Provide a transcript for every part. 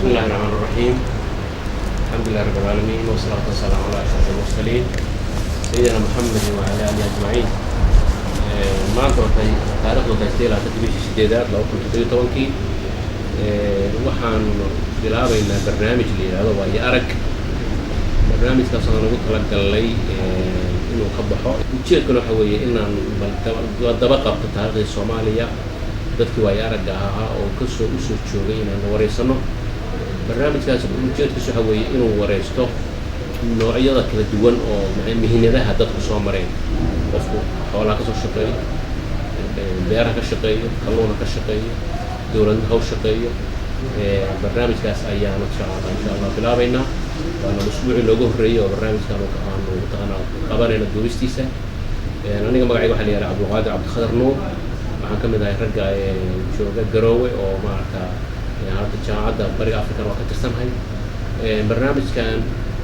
بسم الله الرحمن الرحيم. الحمد لله رب العالمين والصلاة والسلام على أشرف المرسلين سيدنا محمد وعلى آله أجمعين. maanta waxay taariikhdu tahay 18 لو كنت 13 waxaan bilaabaynaa barnaamij la yiraahdo waa arag barnaamijkaas oo lagu talagalay inuu ka baxo ujeedkuna waxa weeye inaan daba qabto taariikhda Soomaaliya dadkii waa aragga ahaa oo ka soo joogay inaan wareysano barnaamijkaas ujeedkiisu waxa weeye inuu wareysto noocyada kala duwan oo muhiimadaha dadku soo mareen qofku xoolaha ka soo shaqeeyo beeraha ka shaqeeyo kalluunka ka shaqeeyo dowladda ka shaqeeyo barnaamijkaas ayaan insha Allah bilaabaynaa waana usbuuci loogu horeeyo barnaamijkan oo qabanayna duubistiisa aniga magacayga waxa la yiraahdaa Abdulqaadir Cabdikhadir Nuur waxaan ka mid ahay ragga jooga Garowe oo maarta hadda jaamacadda bariga Afrika oo ka tirsanay barnaamijkan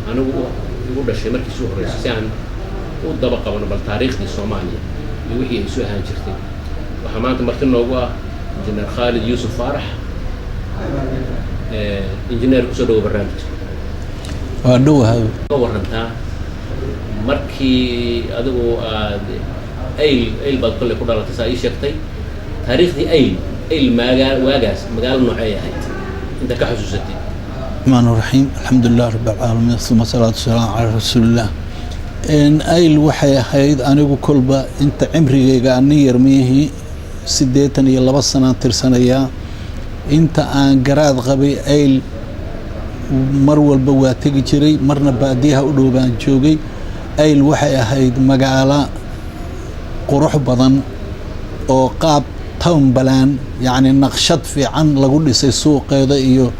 anigu ugu dhashay markii soo horeysay si aan u daba qabano bal taariikhdii Soomaaliya iyo wixii ay soo ahaan jirtay waxa maanta marti noogu ah injineer Khalid Yusuf Farax injineer ku soo dhaw barnaamijka waa dhawahay warantaa markii adigu aad ayl baad kale ku dhalatay saa ii sheegtay taariikhdii ayl waagaas magaalo noocay ahayd inta ka xasuusatay الرحمن الرحيم الحمد لله رب العالمين ثم الصلاة والسلام على رسول الله ayl waxay ahayd anigu kolba inta cimrigayga aan yarmihi 82 sano tirsanaya inta aan garaad qabay ayl mar walba waa tagi jiray marna baadiyaha u dhow baan joogay ayl waxay ahayd magaalo qurux badan oo qaab town plan yani naqshad fiican lagu dhisay suuqeeda iyo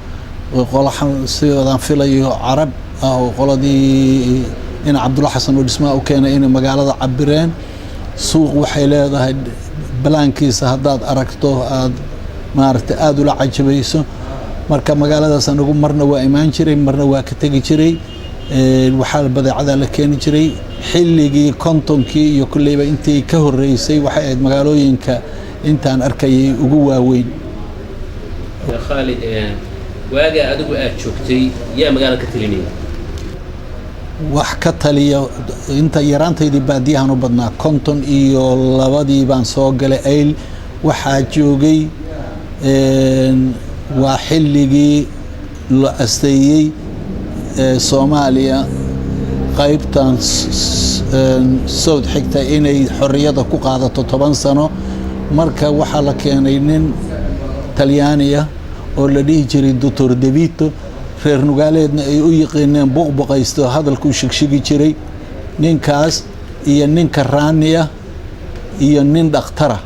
qolahan sidaan filayo carab oo qoladii in Abdullah Xasan oo dhismaa u keenay in magaalada cabireen suuq waxay leedahay balaankiisa hadaad aragto aad maarta aad ula cajabayso marka magaaladaas anagu marna waa imaan jiray marna waa ka tagi jiray waxa badeecada la keeni jiray xilligii kontonkii iyo kullayba intii ka horeysay waxay ahayd magaalooyinka intaan arkayay ugu waaweyn ya Khalid waaga adigu aad joogtay yaa magaalada ka talinay wax ka taliya inta yaraantaydii baadiyahan u badnaa konton iyo labadii baan soo galay ayl waxaa joogay waa xilligii la asteeyay Soomaaliya qaybtan South xigta inay xorriyada ku qaadato 10 sano marka waxa la keenay nin Talyaaniya oo la dhihi jiray Dr. De Vito reer nugaaleedna ay u yaqaaneen buuqbuqaysto hadalku shigshigi jiray ninkaas iyo ninka raaniya iyo nin dhaqtara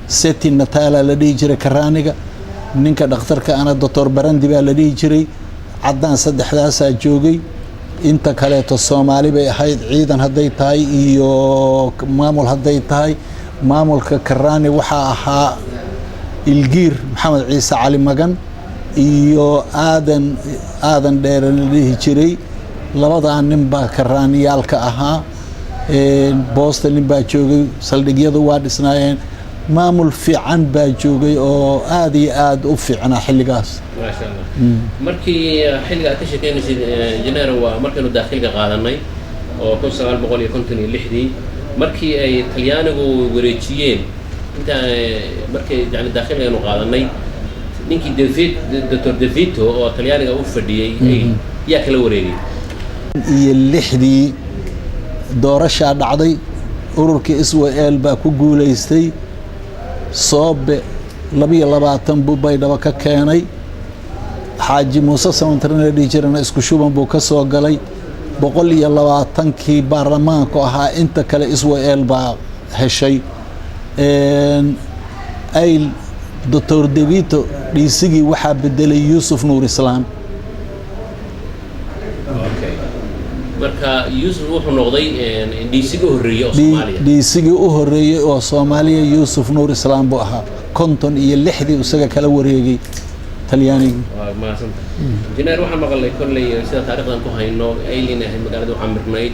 seti natala la dhihi jiray karaaniga ninka dhaqtarka ana Dr. Barandi baa la dhihi jiray caddaan saddexdaas joogay inta kale to Soomaali bay ahayd ciidan haday tahay iyo maamul haday tahay maamulka karaani waxa ahaa ilgiir Maxamed Ciise Cali Magan iyo aadan dheeran lihi jiray labada nin baa karaaniyalka ahaa Boston nin baa joogay saldhigyadu waa dhisnaayeen maamul fiican baa joogay oo aad iyo aad u fiicnaa xilligaas ma sha Allah markii xilliga ka shaqeynayay injineer waa markii dakhilka qaadanay oo 1956 markii ay Talyaanigu wareejiyeen inta markii yani dakhilka qaadanay ninkii Dr. De Vito oo Talyaaniga u fadhiyay yaa kala wareegay iyo 6dii doorasho dhacday ururkii Israel baa ku guuleystay Soobe 22 buu baydhaba ka keenay Xaaji Muuse Samantarna dhijirana isku shuban buu ka soo galay 120kii baarlamaanka ahaa inta kale Israel baa heshay ayl Dr. De Vito dhisigii waxa bedelay Yusuf Nuur Islaan marka Yusuf wuxuu noqday dhisigii horeeyay oo Soomaaliya dhisigii u horeeyay oo Soomaaliya Yusuf Nuur Islaan buu ahaa konton iyo 6dii isaga kala wareegay Talyaaniga ma santa injineer waxa maqalay kulay sida taariikhdan ku hayno ayl inay magaalada u xamirnayd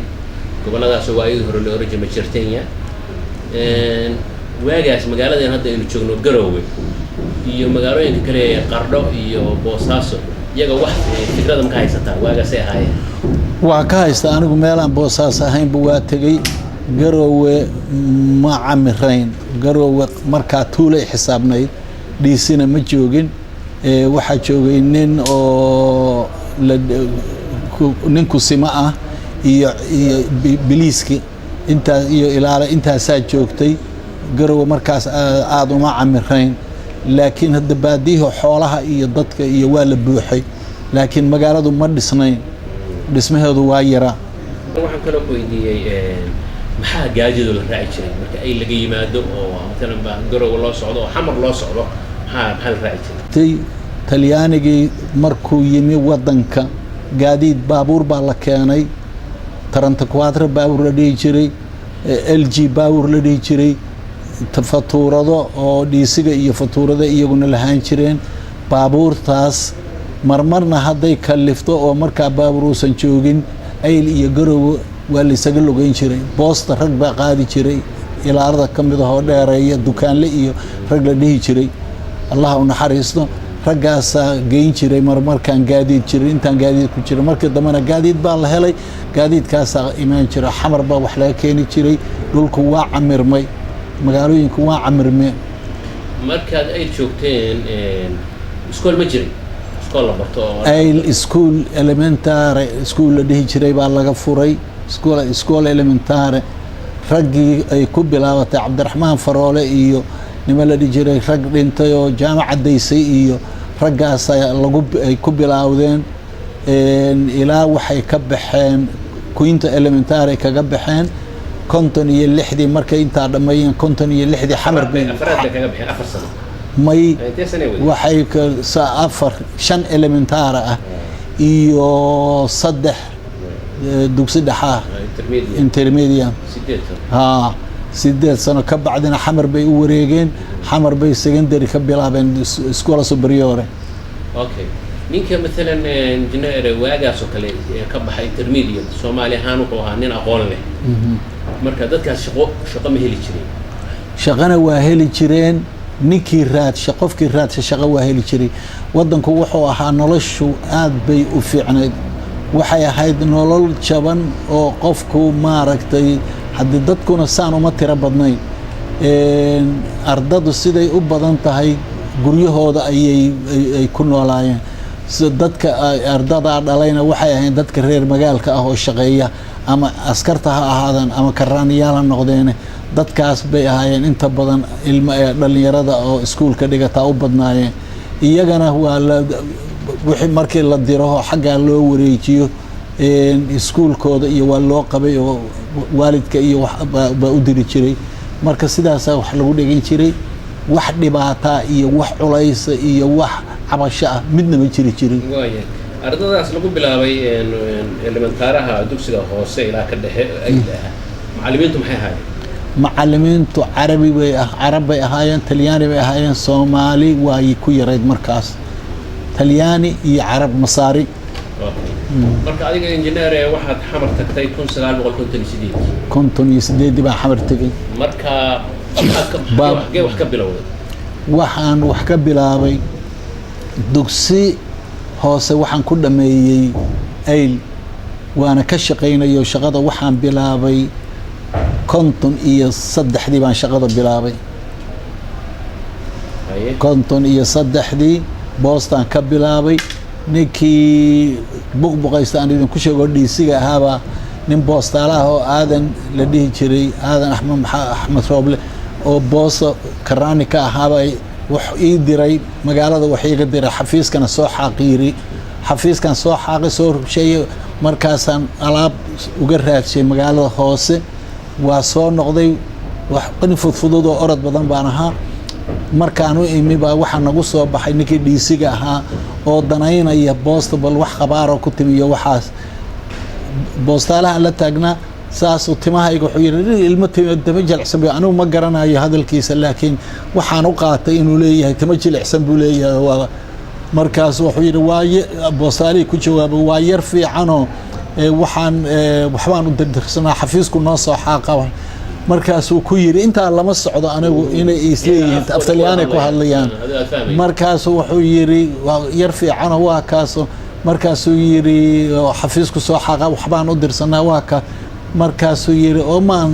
goboladaas waa ay hore loo rajay ma jirtaynya waagaas magaalada hadda aynu joogno Garowe iyo magaalooyinka kale ee Qardho iyo Boosaaso iyaga wax fikrada ma ka haysataa waagaasay ahaayeen waa ka haysta anigu meelaan boosaas ahaynba waa tegey garoowe ma camirayn garoowe markaa tuulay xisaabnayd dhiisina ma joogin waxaa joogay nin oo nin kusimo ah iyo biliiski intaas iyo ilaala intaasaa joogtay garoowe markaas aad uma camirayn laakiin hadda baadiyaha xoolaha iyo dadka iyo waa la buuxay laakiin magaaladu ma dhisnayn dhismaheedu waa yaraa waxaan kaloo ku weydiiyey maxaa gaadiidoo la raaci jiray marka ay laga yimaado oo matalan baa garoowe loo socdo oo xamar loo socdo maxaa la raaci jiray talyaanigii markuu yimi waddanka gaadiid baabuur baa la keenay tarantakuwaadra baabuur la dhihi jiray LG baabuur la dhihi jiray fatuurado oo dhiisiga iyo fatuurada iyaguna lahaan jireen baabuurtaas marmarna hadday kalifto oo markaa baabuur uusan joogin ayl iyo garoowe waa la isaga logeyn jiray boosta rag baa qaadi jiray ilaalada ka mid ahoo dheereeya dukaanle iyo rag la dhihi jiray allah u naxariisto raggaasaa geyn jiray marmarkaan gaadiid jiray intaan gaadiid ku jira markii dambena gaadiid baa la helay gaadiidkaasaa imaan jira xamar baa wax laga keeni jiray dhulku waa camirmay magaalooyinku waa camirmeen markaad ay joogteen iskool ma jiray iskool la barto ayl school elementary school la dhihi jiray baa laga furay iskool elementary raggii ay ku bilaabatay cabdiraxmaan faroole iyo nima la dhihi jiray rag dhintay oo jaamaca daysay iyo raggaas ay ku bilaawdeen ilaa waxay ka baxeen Quinta elementary kaga baxeen 56 markay intaa dhameeyeen 56 xamar bay afraad kaga baxeen 4 sano may waxay ka afar 5 elementary ah iyo 3 dugsi dhaxa intermediate 8 sano ka bacdina xamar bay u wareegeen xamar bay secondary ka bilaabeen iskoola superiore okay ninka مثلا engineer waagaas oo kale ka baxay intermediate Soomaali ahaan wuxuu ahaa nin aqoon leh marka dadkaas shaqo ma heli jireen shaqana waa heli jireen ninkii qofkii raad shaqo waa heli jiray wadanku wuxuu ahaa noloshu aad bay u fiicnayd waxay ahayd nolol jaban oo qofku maaragtay haddii dadkuna saan uma tiro badnayn ardadu siday u badan tahay guryahooda ay ku noolaayeen dadka ardada dhalayna waxay ahayn dadka reer magaalka ah oo shaqeeya ama askarta ha ahaadaan ama karaaniyaal ha noqdeen dadkaas bay ahaayeen inta badan ilmo dhalinyarada oo iskuulka dhigata u badnaayeen iyagana waa wixii markii la diro xagga loo wareejiyo iskuulkooda iyo waa loo qabay oo waalidka iyo baa u diri jiray marka sidaas wax lagu dhigan jiray wax dhibaata iyo wax culays iyo wax cabasho ah midna ma jiri jirin ardadaas lagu bilaabay elementaaraha dugsiga hoose ilaa ka dhexe ay macallimiintu maxay ahaayeen macallimiintu carab bay ahaayeen talyaani bay ahaayeen Soomaali way ku yarayd markaas talyaani iyo carab masaari marka adiga engineer waxaad xamar tagtay 1958 baa xamar tagay marka wax ka bilowday waxaan wax ka bilaabay dugsi hoose waxaan ku dhameeyay ayl waana ka shaqeynayo shaqada waxaan bilaabay 53 baan shaqada bilaabay 53 Boston ka bilaabay ninkii buqbuqaysta aan idin ku sheego dhiisiga ahaaba nin boostaalaha oo aadan la dhihi jiray aadan axmed rooble oo boosta karaani ka ahaaba wax ii diray magaalada wax iiga diray xafiiskana soo xaaqiri xafiiskan soo xaaqi soo rusheeyay markaasaan alaab uga raadshay magaalada hoose waa soo noqday wax qani fudud oo orod badan baan ahaa markaan u imi baa waxa nagu soo baxay ninkii dhiisiga ahaa oo danaynaya boosta bal wax qabaaro ku timiyo waxaas boostaalaha la taagnaa saas oo timahayga wuxuu yiri ilmo timo jilicsan baa anigu ma garanayo hadalkiisa laakiin waxaan u qaatay inuu leeyahay timo jilicsan buu leeyahay waa markaas wuxuu yiri waaye boostaali ku jawaabay waa yar fiicano waxaan u dirdirsanaa xafiisku noo soo xaaqa markaasuu ku yiri intaa lama socdo anigu inay isleeyihiin aftalyaani ku hadlayaan markaasuu wuxuu yiri yar fiican waa kaaso markaasuu yiri xafiisku soo xaqa waxbaan u dirsanaa waa ka markaasuu yiri oo maan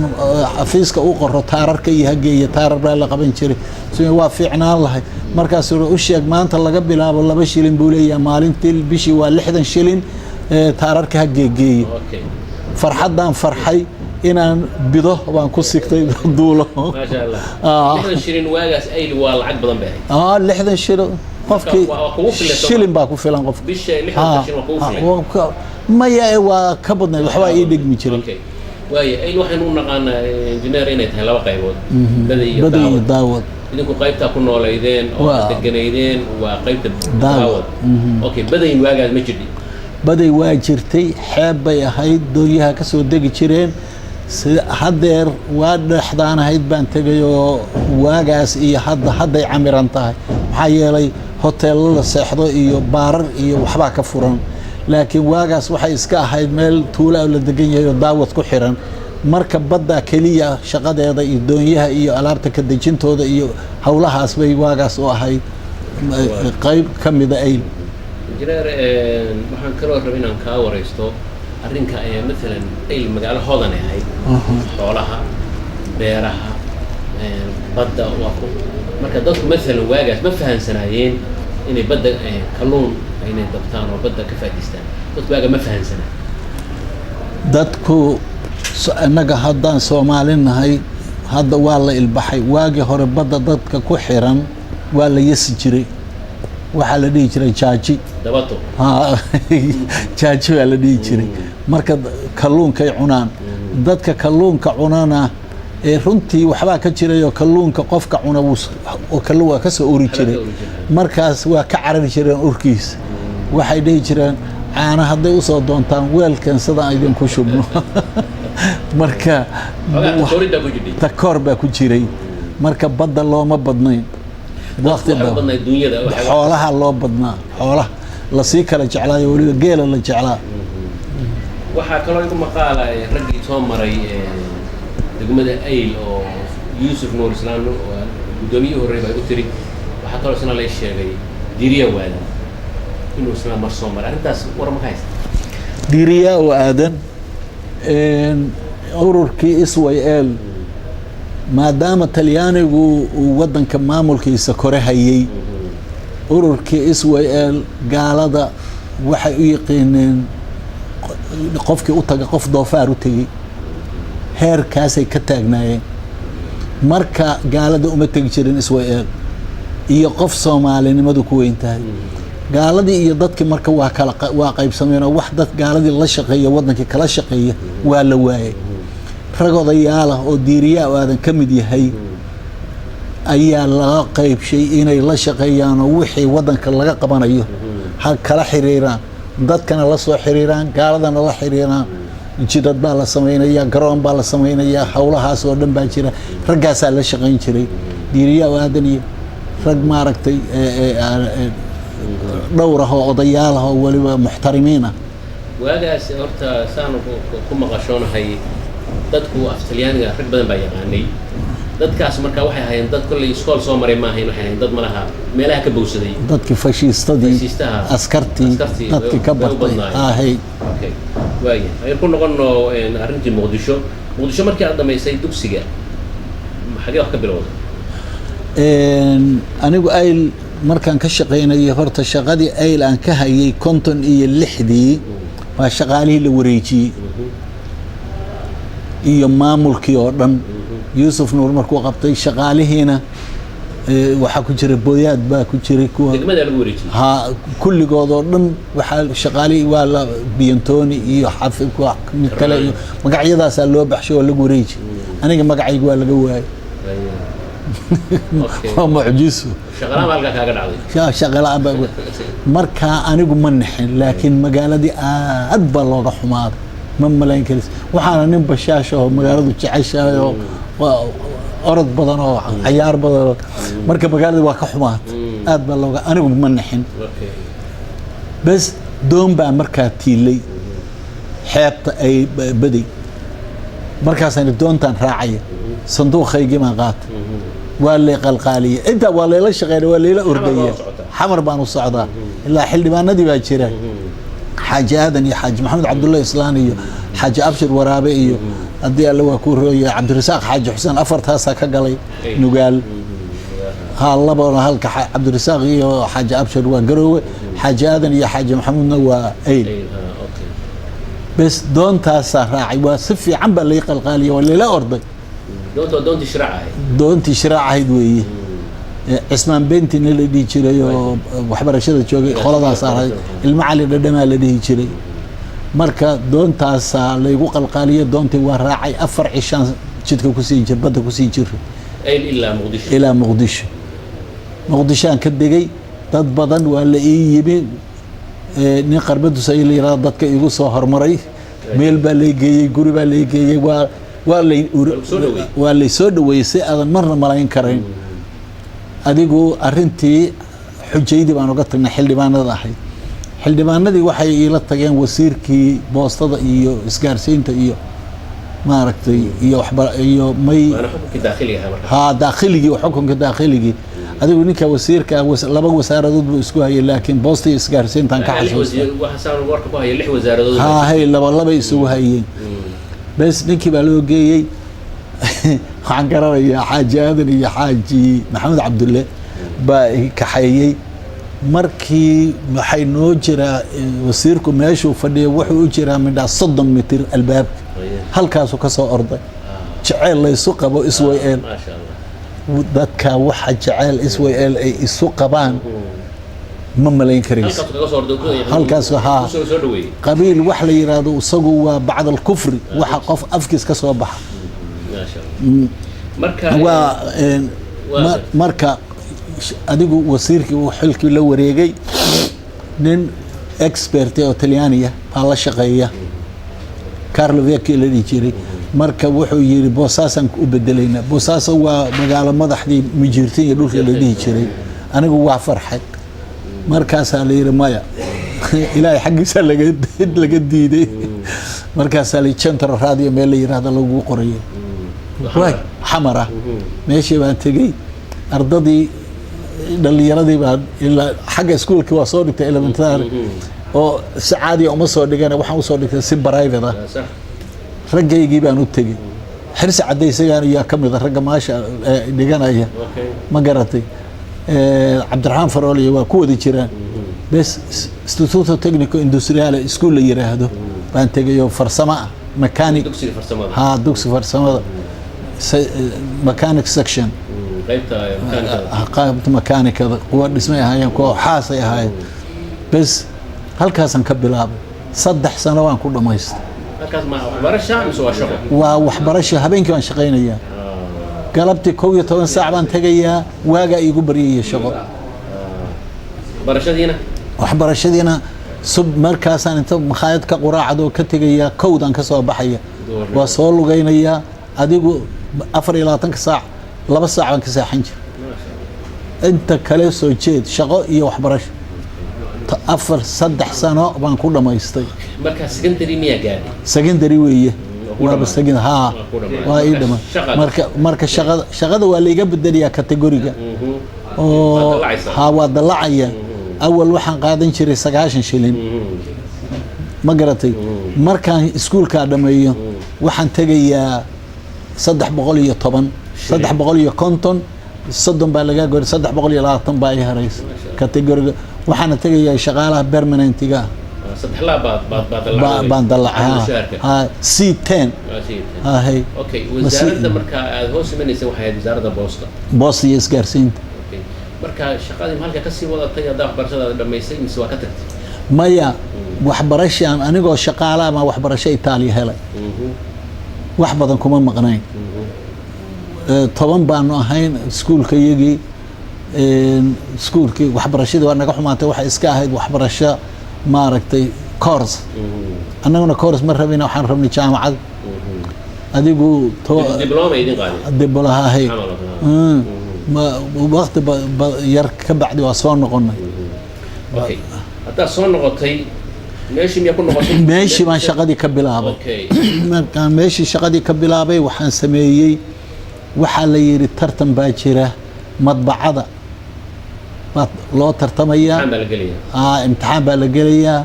xafiiska u qoro taararka iyo hageeya taarar baa la qaban jiray soo waa fiicnaan lahay markaasuu u sheeg maanta laga bilaabo 2 shilin buu leeyahay maalintii bishii waa 60 shilin taararka hageegeey farxadan farxay inaan bido waan ku sigtay duulo ma sha Allah 60 shilin waagaas ayl waa lacag badan baa 60 shilin qofkii shilin baa ku filan qof bishii 60 shilin waa ku filan maya waa ka badnay waxba ay dhigmi jiray waaye ayl waxaan u naqaanaa engineer inay tahay laba qaybood bada iyo daawad idinku qaybta ku nooleydeen oo deganeydeen waa qaybta daawad okay badayn waagaas ma jirdhi baday waa jirtay xeeb bay ahayd doonyaha ka soo degi jireen hadeer waa dhaxdaanahayd baan tagay oo waagaas iyo hadday camiran tahay maxaa yeelay hoteello la seexdo iyo baarar iyo waxbaa ka furan laakiin waagaas waxay iska ahayd meel tuula la degan yahay oo daawad ku xiran marka badda kaliya shaqadeeda iyo doonyaha iyo alaabta ka dejintooda iyo hawlahaas bay waagaas u ahayd qayb ka mid ah ayl injineer waxaan kaloo rabay inaan kaa wareysto arrinka مثلا ayl magaalo hoodan ay ahayd xoolaha beeraha badda marka dadku مثلا waagaas ma fahansanaayeen inay badda kalluun inay dabtaan oo badda ka faa'iideystaan dadku waaga ma fahansanaa dadku annaga haddaan Soomaalinahay hadda waa la ilbaxay waagi hore badda dadka ku xiran waa la yasi jiray waxa la dhihi jiray jaaji dabato jaaji waa la dhihi jiray marka kalluunka ay cunaan dadka kalluunka cunana runtii waxbaa ka jiray oo kalluunka qofka cuna oo kalluunka ka soo uri jiray markaas waa ka carari jireen urkiis waxay dhihi jireen caana hadday u soo doontaan weelkan sidaan idin ku shubno marka takoor baa ku jiray marka badda looma badnayn waqti xoolaha loo badnaa xoolaha la sii kala jeclaayo waliba geela la jeclaa waxaa kaloo igu maqaala raggii soo maray degmada ayl oo Yusuf Nuur Islaan oo gudoomiye hore baa u tiri waxaa kaloo isna la sheegay diriya waadan inuu isna mar soo maray arrintaas war ma hayst diriya oo aadan ururkii Israel maadaama talyaanigu uu wadanka maamulkiisa kore hayay ururkii Israel gaalada waxay u yaqaaneen qofkii u taga qof doofaar u tagay heerkaasay ka taagnaayeen marka gaalada uma tagi jirin Israel iyo qof Soomaalinimadu ku weyn tahay gaaladii iyo dadkii marka waa qaybsameen oo wax dad gaaladii la shaqeeya wadankii kala shaqeeya waa la waayay rag odayaal ah oo diiriya aadan ka mid yahay ayaa laga qaybshay inay la shaqeeyaan oo wixii wadanka laga qabanayo ha kala xiriiraan dadkana la soo xiriiraan gaaladana la xiriiraan jidad baa la sameynaya garoon baa la sameynaya hawlahaas oo dhan baa jira raggaasaa la shaqeyn jiray diiriya aadan iyo rag maaragtay dhowr ah oo odayaal ah oo waliba muxtarimiin ah waagaas horta saan ku maqashoonahay dadku aftalyaaniga rag badan baa yaqaanay dadkaas marka waxay ahaayeen dad kulli iskool soo maray ma ahayn waxay ahaayeen dad malaha meelaha ka bowsaday dadkii fashiistadii askartii dadkii ka bartay ahay okay waaye ay ku noqono arrintii muqdisho markii aad dhameysay dugsiga xagee wax ka bilowday anigu ayl markaan ka shaqeynay horta shaqadii ayl aan ka hayay 56 waa shaqaalihii la wareejiyay iyo maamulkii oo dhan Yusuf Nuur markuu qabtay shaqaalihiina waxa ku jira booyaad baa ku jiray kuwa degmada lagu wareejiyay ha kulligood oo dhan waxa shaqaali waa la biyantooni iyo xafid ku mid kale iyo magacyadaas loo baxsho oo lagu wareejiyay aniga magacaygu waa laga waayay waa mucjiso shaqalaha halka kaaga dhacday shaqalaha marka anigu ma naxin laakiin magaaladii aad baa looga xumaaday ma malayn karis waxaana nin bashaasho oo magaaladu jeceshahay oo orod badan oo ciyaar badan marka magaalada waa ka xumaad aad baa looga anigu ma naxin bas doon baa markaa tiilay xeebta ay baday markaasaan doontaan raacaya sanduuqaygii baan qaatay waa lay qalqaaliyey intaa waa layla shaqeynay waa layla ordaya xamar baan u socdaa ilaa xildhibaanadii baa jira xaaji aadan iyo xaaji maxamed cabdullahi islaan iyo xaaji abshir waraabe iyo haddii alle waa kuu rooya cabdirasaaq xaaji xuseen afartaasaa ka galay nugaal ها الله هالك عبد الرزاق حاج أبشر وقروه حاج آدم يا حاج محمود نوا أيل بس دون تاسع راعي وصفي عم بليق الغالية ولا لا أرضي دون تشرعها دون تشرعها دوي عثمان بنتي اللي دي شري وحبر الشدة شوقي خلاص صار المعالي الدماء اللي دي شري مركا دون تاسع اللي يقول الغالية دون توا راعي أفر عشان شدك كوسيجر بدك كوسيجر إلى مقدشو مقدشان كدقي dad badan waa la ii yimi nin qarbadu say leeyahay dadka igu soo hormaray meel baa la geeyay guri baa la geeyay waa la soo dhaweysay adan marna malayn karayn adigu arintii xujeydii baan uga tagnay xildhibaanada ahay xildhibaanadii waxay ila tageen wasiirkii boostada iyo isgaarsiinta iyo maaragtay iyo may ha daaqiligi xukunka daaqiligi adigu ninka wasiirka laba wasaaradood buu isku hayay laakiin boostii isgaarsiintan ka xasuustay waxa saan warka ku hayay 6 wasaaradood ha hay laba isugu hayeen bas ninkii baa loo geeyay waxaan garanayaa xaaji aadan iyo xaaji maxamed cabdulle baa ka xayay markii waxay noo jiraa wasiirku meeshuu fadhiyo wuxuu u jiraa midha 30 mitir albaab halkaas ka soo orday jacayl la isu qabo iswayl ma sha Allah dadka waxa jacayl iswayl ay isu qabaan ma malayn karayso halkaas ha qabiil wax la yiraahdo isagu waa bacd al kufri waxa qof afkiis ka soo baxa ma sha Allah marka adigu wasiirkii uu xilkii la wareegay nin expert oo Talyaaniya baa la shaqeeya Carlo Vecchi la jiray marka wuxuu yiri boosaasan u bedelayna boosaaso waa magaalo madaxdii mijirtay iyo dhulka la dhihi jiray anigu waa farxad markaas la yiri maya ilaahay xaqiisa laga diiday markaas la central radio meel la yiraahdo lagu qorayay way xamara meeshii baan tagay ardadii dhalinyaradii baa ilaa xagga iskuulka waa soo dhigtay elementary oo si caadi ah uma soo dhigana waxaan u soo dhigtay si private ah ragaygii baan u tagay xirsi cadaysagaan iyo kamid ragga maasha dhiganaya ma garatay Cabdiraxmaan Farooliye waa ku wada jiraan bas Instituto Técnico Industrial School la yiraahdo baan tagay oo farsamo ah mechanic dugsi farsamada mechanic section qaybta mechanic kuwa dhismay ahaayeen kuwa xaasay ahaayeen bas halkaasan ka bilaabay 3 sano waan ku dhameystay halkaas ma waxbarasho mise waa shaqo waa waxbarasho habeenkii waan shaqeynayaa galabtii 12 saac baan tagayaa waaga igu bariyay shaqo waxbarashadiina sub markaasaan inta makhaayad ka quraacdo ka tagayaa kowdan ka soo baxaya waa soo lugaynayaa adigu 24 saac 2 saac baan ka seexan jiray inta kale soo jeed shaqo iyo waxbarasho 3 sano baan ku dhameystay marka secondary miya gaadhay secondary weeye waa secondary ha waa ii dhama marka shaqada waa la iga bedeliyaa category-ga oo ha waa dalacaya awal waxaan qaadan jiray 90 shilin ma garatay markaan iskuulka dhameeyo waxaan tagayaa 310 350 soddon baa laga goor 320 baa ay haraysa category waxaan tagayaa shaqaalaha permanentiga baan dalacaa C10 hay okay wasaaradda marka aad hoos imanaysa waxay wasaaradda boosta iyo isgaarsiinta marka shaqadii halka ka sii wadatay aad waxbarashada dhameysay mise waa ka tagtay maya waxbarashaan anigoo shaqaala ama waxbarasho Itaaliya helay wax badan kuma maqnayn 10 baan ahayn iskuulka yagii iskuulkii waxbarashada waa naga xumaatay waxa iska ahayd waxbarasho maaragtay course annaguna course ma rabina waxaan rabnay jaamacad adigu diploma idin qaaday diploma hay ma waqti yar ka bacdi waa soo noqonay okay hadda soo noqotay ماشي ما يكون نقطة ماشي ما شقدي كبلابي اوكي markaan meeshii shaqadii ka bilaabay waxaan sameeyey waxaa la yiri tartan baa jira madbacada loo tartamaya imtixaan baa la gelayaa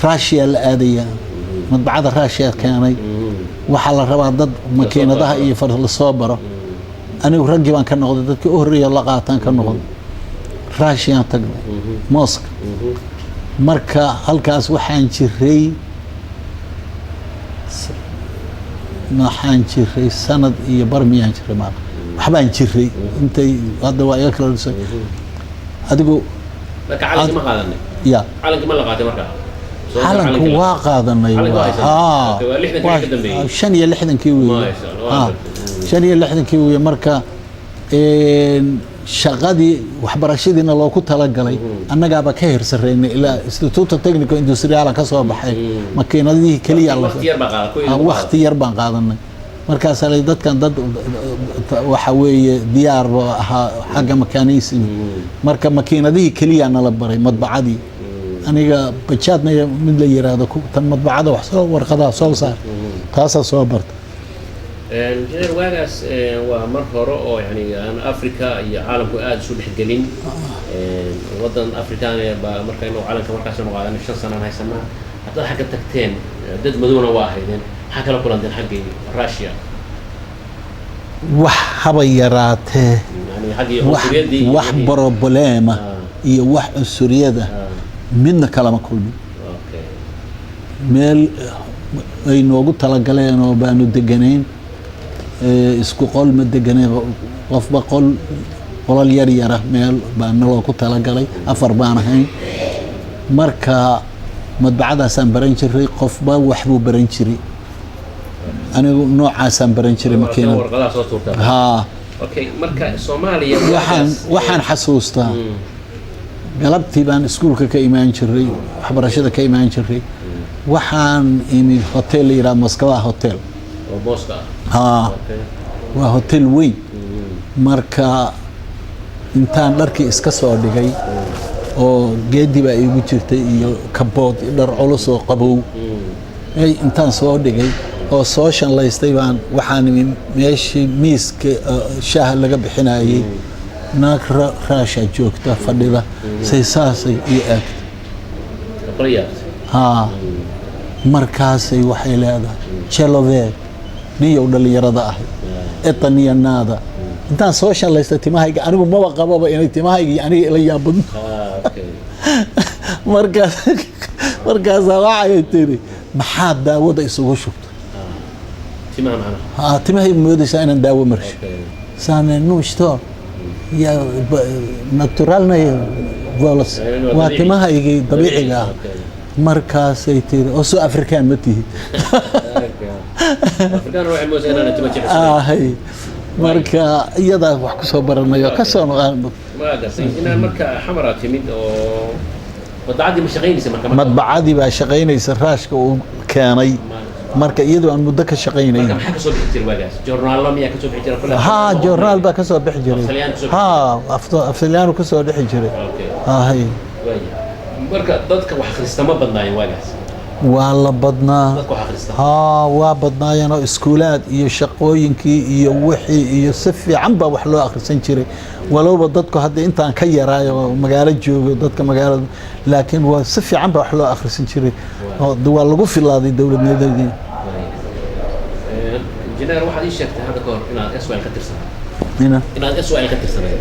Russia la aadaya madbacada Russia keenay waxaa la rabaa dad makiinadaha iyo far la soo baro anigu raggi baan ka noqday dadkii u horeeyay la qaataan ka noqday Russia tagnay Moscow marka halkaas waxaan jiray sanad iyo barmiyaan jiray ma waxbaan jiray intay hadda waa iga kala dhisay adigu marka calanka ma qaadanay ya calanka ma la qaatay marka calanka waa qaadanay shan iyo lixdankii weeye shan iyo lixdankii weeye marka shaqadii waxbarashadiina loogu talagalay annagaaba ka hirsareynay ilaa Instituto Técnico Industrial ka soo baxay makiinadii kaliya waqti yar baan qaadanay markaas ay dadkan dad waxa weeye diyaar ahaa xagga makaaniismi marka makiinadii kaliya nala baray madbacadii aniga bajaadna mid la yiraahdo tan madbacada wax soo warqadaha soo saar taas soo bartay جنرال واجس ومر هراء يعني أنا أفريقيا هي عالم قاعد شو بيحجلين وطن أفريقيا مركز إنه عالم كمركز إنه قاعد نشان سنة هاي سنة حتى حاجة تكتين ضد مدونة واحدين حاجة لو كنا عندنا حاجة روسيا وحبيراته يعني حاجة وح بروبلما هي وح سوريا ده منا كلام كله ميل إنه قلت لك إنه بانو دجنين isku qol ma deganay qofba qolal yar yar meel baan loo ku tala galay afar baan ahayn marka madbacadaasaan baran jiray qofba wax buu baran jiray anigu noocaasaan baran jiray makiinada ha okay marka Soomaaliya waxaan xasuustaa galabtii baan iskuulka ka imaan jiray waxbarashada ka imaan jiray waxaan imid hotel ila Moscow hotel ها وهوتيل وين marka intaan dharkii iska soo dhigay oo geedi baa igu jirtay iyo kabood dhar culus oo qabow ay intaan soo dhigay oo soo shanlaystay baan waxaan meeshii miiska shaaha laga bixinayay naag raasha joogta fadhida saysaasay iyo aagtay ha markaasay waxay leedahay chelovet niyo dhalinyarada ah etaniyanada intaan soo shanlaysta timahayga anigu ma qababa inay timahayga aniga la yaabad markaas waxay tiri maxaa daawada isugu shubta timaha macna timahay moodaysa inaan daawo marsho saana nuushto ya naturalna volos waa timahayga dabiiciga markaasay tiri oo soo afrikaan ma tihi afrikaan ruuxi moosan inaan timo jecel hay marka iyada wax ku soo baranayo ka soo noqon ma gasay inaan marka xamara timid oo madbacadii ma shaqeynaysa marka madbacadii baa shaqeynaysa raashka uu keenay marka iyadoo aan muddo ka shaqeynay marka maxaa ka soo bixi jiray waagaas joornaal miya ka soo bixi jiray kula ha joornaal baa ka soo bixi jiray ha afsaliyaanu ka soo bixi jiray hay marka dadka wax akhristama badnaayeen waagaas waa la badnaa ha waa badnaayeen oo iskuulaad iyo shaqooyinkii iyo wixii iyo si fiican baa wax loo akhrisan jiray walowba dadku hadda intaan ka yaraayo magaalo joogo dadka magaalada laakiin waa si fiican baa wax loo akhrisan jiray oo waa lagu filaaday dawladnimadii injineer waxaad ii sheegtay hadda kahor inaad SWL ka tirsanay inaad SWL ka tirsanay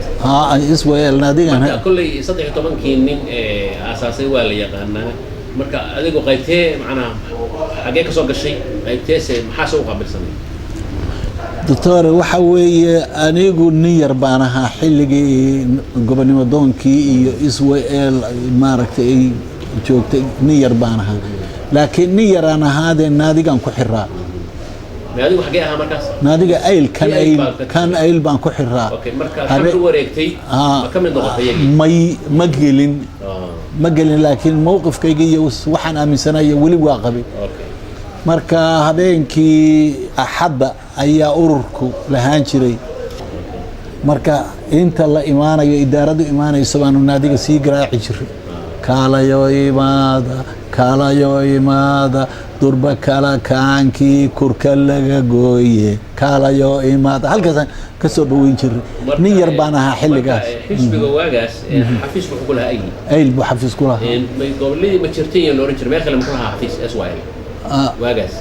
SWL naadigan kulley 13 nin asaasay waa la yaqaanaa marka adigu qaybtee macnaha xagee ka soo gashay qaybteese maxaa soo qabilsanay doctor waxa weeye anigu nin yar baan ahaa xilligii gobonimo doonkii iyo SWL maaragtay ay joogtay nin yar baan ahaa laakiin nin yar aan ahaadee naadigan ku xiraa naadigu xagee ahaa markaas naadiga kan ayl baan ku xiraa okay marka kan u wareegtay ka mid noqotay ma gelin laakiin mowqifkayga iyo waxaan aaminsanahay weli waa qabay marka habeenkii axadda ayaa ururku lahaan jiray marka inta la imaanayo idaaradu imaanayso baanu naadiga sii garaaci jiray kaalayo imaada durba kala kaankii kurka laga gooye kaalayo imaada halkaasaan ka soo dhaweyn jiray nin yar baan ahaa xilligaas xisbiga waagaas xafiis wuxuu ku lahaa ayl buu xafiis ku lahaa goboladii ma jirtay iyo looran jiray meel kale muxuu lahaa xafiis SYL waagaas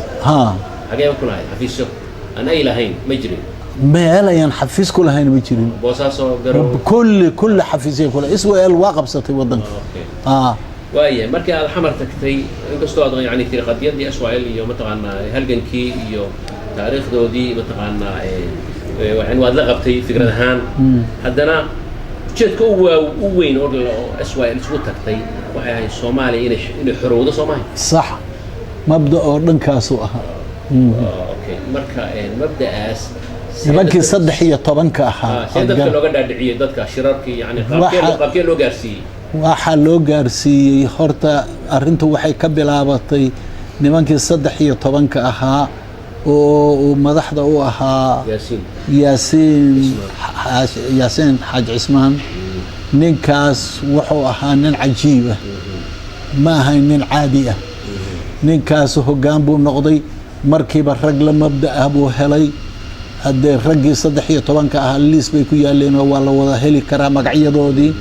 xagee ku lahaa xafiisyo aan ay lahayn ma jirin meel ayaan xafiis ku lahayn ma jirin boosaaso garo كل حفيزيه كل اسوء الواقع بسطي ودن وايه markii aad xamar tagtay inkastoo aad yani tii qadiyadii SYL iyo mataqaana halgankii iyo taariikhdoodii mataqaana waxaan waad la qabtay fikrad ahaan haddana jeedka u weyn oo SYL isku tagtay waxay ahayd Soomaaliya inay xorowdo Soomaaliya صح مبدا oo dhankaas u ahaa okay marka mabda'aas nimankii 13 ahaa dadka looga dhaadhiciyay dadka shirarkii yani qaabkee loo gaarsiiyay waxa loo gaarsiiyay horta arintu waxay ka bilaabatay nimankii 13 ahaa oo madaxda u ahaa Yaasiin Xaaj Cismaan ninkaas wuxuu ahaa nin cajiib ah ma ahayn nin caadi ah ninkaas hoggaan buu noqday markiiba rag la mabda ah buu helay haddee raggii 13 ahaa liis bay ku yaaleen oo waa la wada heli karaa magacyadoodii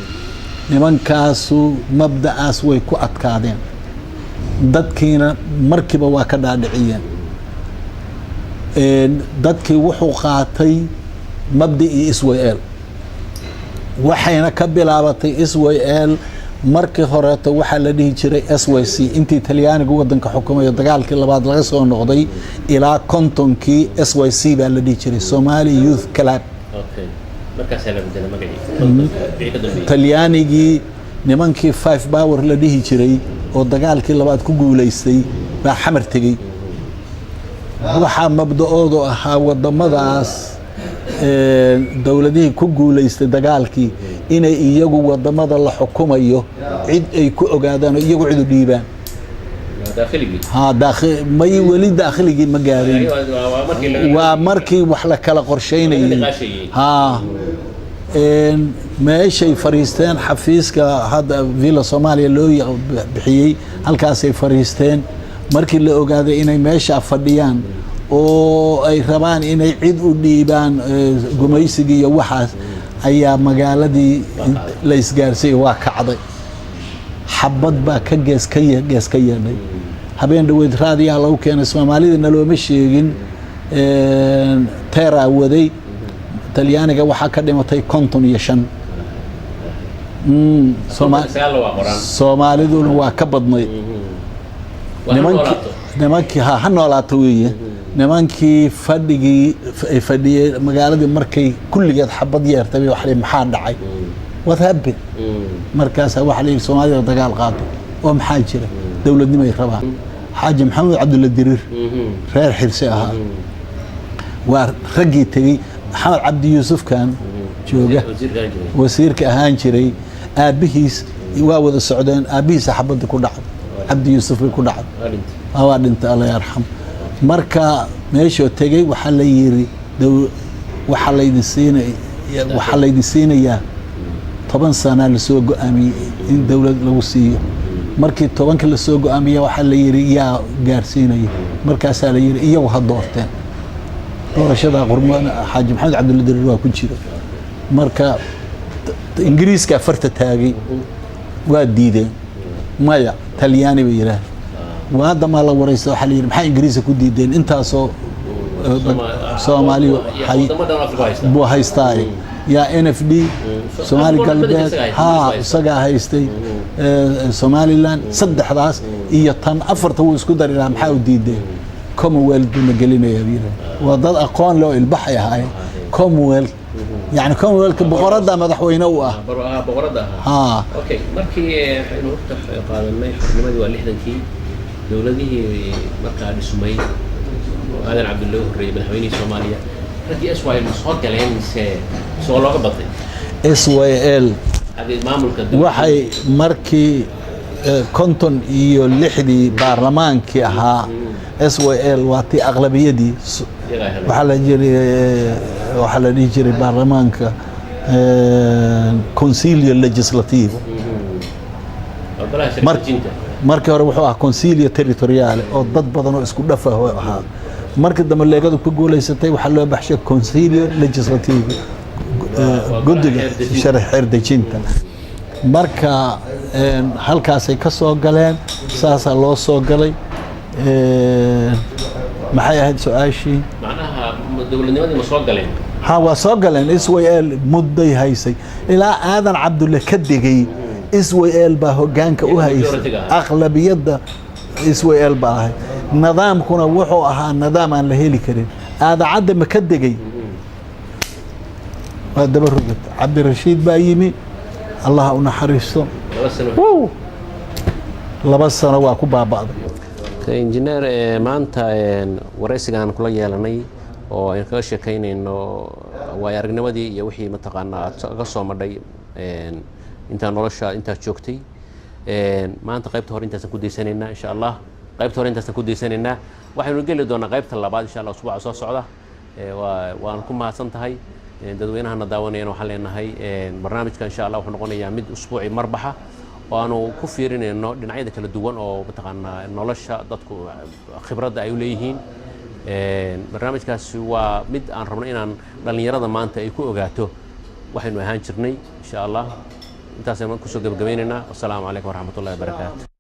nimankaasu mabda'aas way ku adkaadeen dadkiina markiiba waa ka dhaadhiciyeen dadkii wuxuu qaatay mabda'ii SYL waxayna ka bilaabatay SYL markii horeeto waxaa la dhihi jiray SYC intii Talyaaniga wadanka xukumayo dagaalkii labaad laga soo noqday ilaa kontonkii SYC baa la dhihi jiray Somali Youth Club markaas la bedelay magacii Talyaanigii nimankii 5 Power la dhihi jiray oo dagaalkii labaad ku guuleystay baa xamar tagay waxa mabda'oodu ahaa wadamadaas dawladihii ku guuleystay dagaalkii inay iyagu wadamada la xukumayo cid ay ku ogaadaan oo iyagu cid u dhiibaan daakhiligi may wali daakhiligi ma gaarin waa markii wax la kala qorsheynayay meeshay fariisteen xafiiska hadda Villa Soomaaliya loo bixiyay halkaasay fariisteen markii la ogaaday inay meesha fadhiyaan oo ay rabaan inay cid u dhiibaan gumaysiga iyo waxaas ayaa magaaladii la isgaarsay waa kacday xabad baa ka gees ka yeedhay habeen dhaweyd raadiyaha lagu keenay Soomaalida looma sheegin teera waday Talyaaniga waxaa ka dhimatay 55 Soomaaliduna waa ka badnay nimankii ha noolaato weeye nimankii fadhiyay magaaladii markay kulligeed xabad yeertay waxa maxaa dhacay what happened markaas waxa la Soomaalida dagaal qaaday oo maxaa jira dawladnimo ay rabaan xaaji maxamed cabdulla dirir reer xirsi ahaa waa ragii tagay maxamed cabdi yuusuf kan jooga wasiirka ahaan jiray aabihiis waa wada socdeen aabihiis xabad ku dhacay cabdi yuusuf ku dhacay waa dhinta Allah yarham marka meesha tagay waxa la yiri waxa la idin siinayaa 10 sano la soo go'aamiyay in dawlad lagu siiyo markii 10 la soo go'aamiyay waxa la yiri yaa gaarsiinay markaas la yiri iyagu ha doorteen doorashada qurmaan xaaji maxamed cabdulla dirir waa ku jira marka ingiriiska farta taagay waa diideen maya Talyaani bay yiraahdeen وهذا ما الله ورئيسه حاليا محا إنجليزي كودي دين انتاسو سومالي بو هايستاي يا NFD سومالي قلبات سقا هايستي سومالي لان صدح راس إيا تان أفرت هو اسكو داري لها محا ودي دين كومويلث بما قلنا يا بينا وضل أقوان له البحي هاي كومويلث يعني كومويلث بغردة مدحوينه بغردة اوكي markii inuu qaadanay xubnimadii waa 60kii dawladihii markaa dhismay aadan cabdullaahi horreeyay madaxweynihii Soomaaliya ragii SYL soo galeen soo looga batay SYL maamulka waxay markii konton iyo 6 baarlamaankii ahaa SYL waa tii aqlabiyadii waxa la dhihi jiray baarlamaanka Consiglio Legislativo markii hore wuxuu ahaa consilio territoriale oo dad badan oo isku dhaf ah ahaa markii dambe leegadu ku guuleysatay waxaa loo baxshay consilio legislative guddiga sharci xeer dejinta marka halkaasay ka soo galeen saasaa loo soo galay maxay ahayd su-aashii macnaha dowladnimadii ma soo galeen ha waa soo galeen Israel mudday haysay ilaa aadan cabdulle ka digay Israel baa hoggaanka u haysay aqlabiyadda Israel baa ahay nidaamkuna wuxuu ahaa nidaam aan la heli karin aadacadda ma ka digay waa daba rogad cabdirashiid baa yimi allah u naxariisto 2 sano waa ku baaba'day injineer maanta wareysigan kula yeelanay oo aan kaga sheekaynayno way aragnimadii iyo wixii mataqaanaa ka soo madhay inta nolosha inta joogtay maanta qaybta hore intaas ku deysanaynaa insha Allah qaybta hore intaas ku deysanaynaa waxaynu geli doonaa qaybta labaad insha Allah usbuuca soo socda waan ku mahadsan tahay dadweynaha daawanayna waxaan leenahay barnaamijka insha Allah wuxuu noqonayaa mid usbuuci marbaxa oo aanu ku fiirinayno dhinacyada kala duwan oo mataqaanaa nolosha dadku khibradda ay u leeyihiin barnaamijkaasi waa mid aan rabno inaan dhalinyarada maanta ay ku ogaato waxaynu ahaan jirnay insha Allah intaas ayaan ku soo gabagabaynaynaa. Wassalaamu calaykum waraxmatullaahi wabarakaatuh.